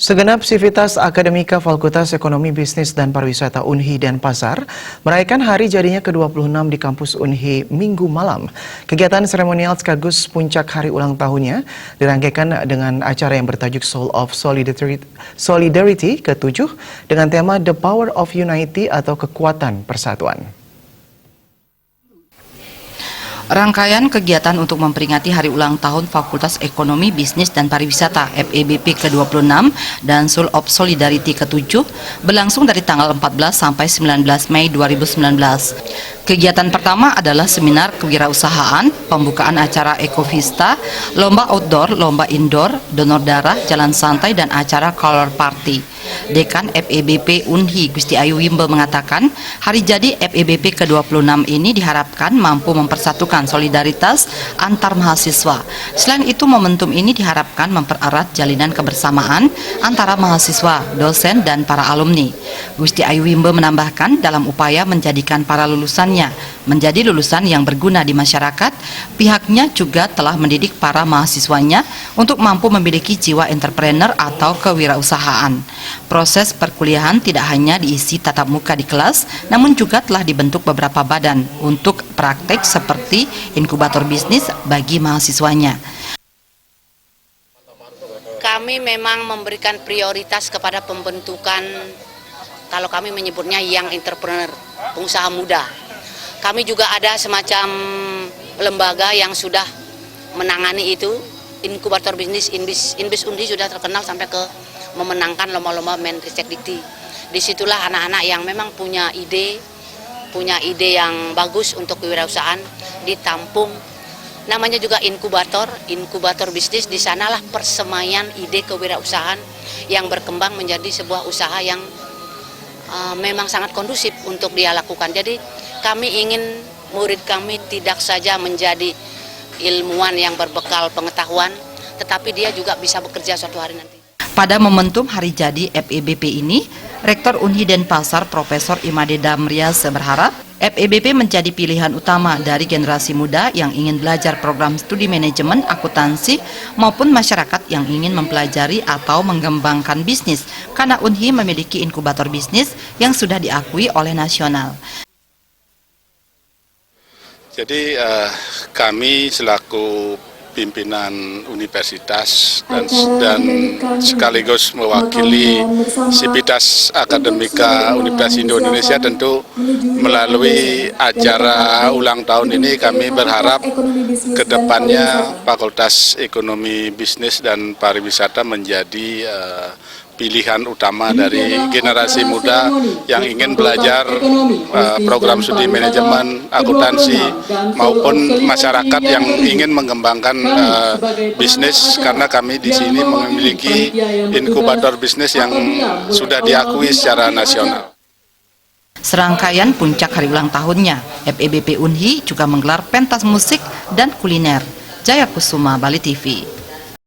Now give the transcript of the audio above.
Segenap sivitas akademika Fakultas Ekonomi Bisnis dan Pariwisata Unhi Denpasar merayakan hari jadinya ke-26 di kampus Unhi Minggu malam. Kegiatan seremonial sekaligus puncak hari ulang tahunnya dirangkaikan dengan acara yang bertajuk Soul of Solidarity ke-7 dengan tema The Power of Unity atau Kekuatan Persatuan. Rangkaian kegiatan untuk memperingati Hari Ulang Tahun Fakultas Ekonomi, Bisnis dan Pariwisata FEBP ke-26 dan Soul of Solidarity ke-7 berlangsung dari tanggal 14 sampai 19 Mei 2019. Kegiatan pertama adalah seminar kewirausahaan, pembukaan acara Ecovista, lomba outdoor, lomba indoor, donor darah, jalan santai, dan acara color party. Dekan FEBP Unhi Gusti Ayu Wimbe mengatakan, hari jadi FEBP ke-26 ini diharapkan mampu mempersatukan solidaritas antar mahasiswa. Selain itu, momentum ini diharapkan mempererat jalinan kebersamaan antara mahasiswa, dosen, dan para alumni. Gusti Ayu Wimbe menambahkan, dalam upaya menjadikan para lulusannya menjadi lulusan yang berguna di masyarakat, pihaknya juga telah mendidik para mahasiswanya untuk mampu memiliki jiwa entrepreneur atau kewirausahaan. Proses perkuliahan tidak hanya diisi tatap muka di kelas, namun juga telah dibentuk beberapa badan untuk praktek seperti inkubator bisnis bagi mahasiswanya. Kami memang memberikan prioritas kepada pembentukan, kalau kami menyebutnya young entrepreneur, pengusaha muda. Kami juga ada semacam lembaga yang sudah menangani itu, inkubator bisnis, Inbis Undi sudah terkenal sampai ke memenangkan lomba-lomba Menristek Dikti. Disitulah anak-anak yang memang punya ide yang bagus untuk kewirausahaan ditampung. Namanya juga inkubator bisnis. Di sanalah persemaian ide kewirausahaan yang berkembang menjadi sebuah usaha yang memang sangat kondusif untuk dia lakukan. Jadi kami ingin murid kami tidak saja menjadi ilmuwan yang berbekal pengetahuan, tetapi dia juga bisa bekerja suatu hari nanti. Pada momentum hari jadi FEBP ini, Rektor Unhi Denpasar Profesor Imade Damriase berharap FEBP menjadi pilihan utama dari generasi muda yang ingin belajar program studi manajemen, akuntansi, maupun masyarakat yang ingin mempelajari atau mengembangkan bisnis, karena Unhi memiliki inkubator bisnis yang sudah diakui oleh nasional. Jadi kami selaku pimpinan universitas dan sekaligus mewakili Sivitas Akademika Universitas Indonesia, tentu melalui acara ulang tahun ini kami berharap ke depannya Fakultas Ekonomi Bisnis dan Pariwisata menjadi pilihan utama dari generasi muda yang ingin belajar program studi manajemen, akuntansi, maupun masyarakat yang ingin mengembangkan bisnis, karena kami di sini memiliki inkubator bisnis yang sudah diakui secara nasional. Serangkaian puncak hari ulang tahunnya, FEBP Unhi juga menggelar pentas musik dan kuliner. Jaya Kusuma, Bali TV.